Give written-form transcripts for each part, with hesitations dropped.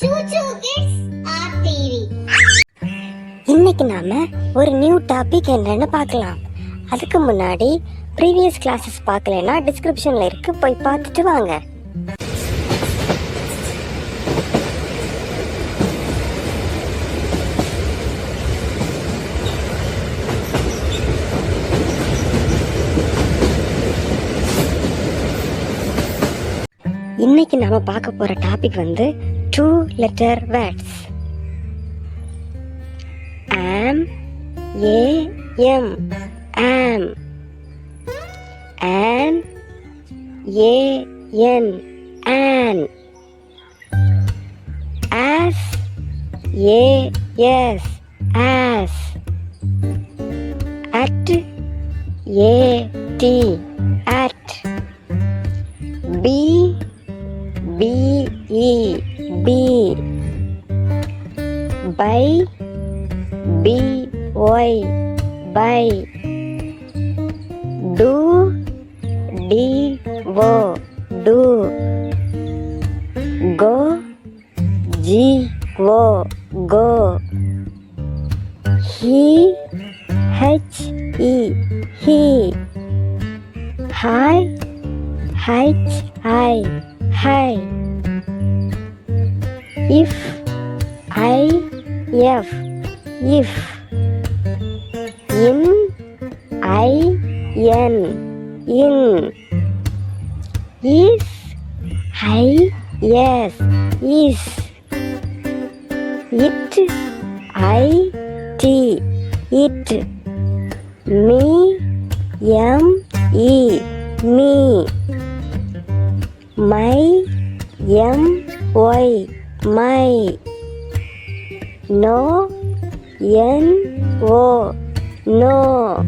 ChuChu Kids RTV. இன்னைக்கு நாம ஒரு நியூ டாபிக் என்னன்னு பார்க்கலாம். அதுக்கு முன்னாடி ப்ரீவியஸ் கிளாஸஸ் பார்க்கலனா டிஸ்கிரிப்ஷன்ல இருக்கு, போய் பார்த்துட்டு வாங்க. இன்னைக்கு நாம பார்க்க போற டாபிக் வந்து 2 letter words. am, am, am, an, an, as, as, at, at, be, be, by, by, do, do, go, go, he, he, hi, hi, if, if, in, in, is, yes, is, it, it, me, me, my, my, no, no,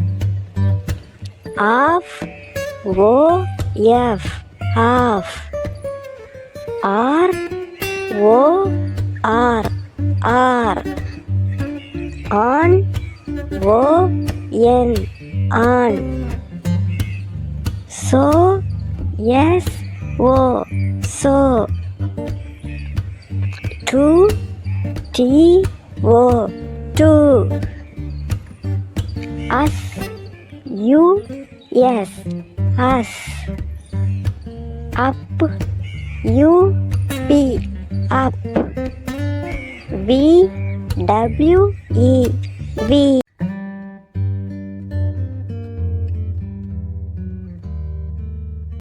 off, off, r, on, on, so, so, to, to, us, us, up, up, v,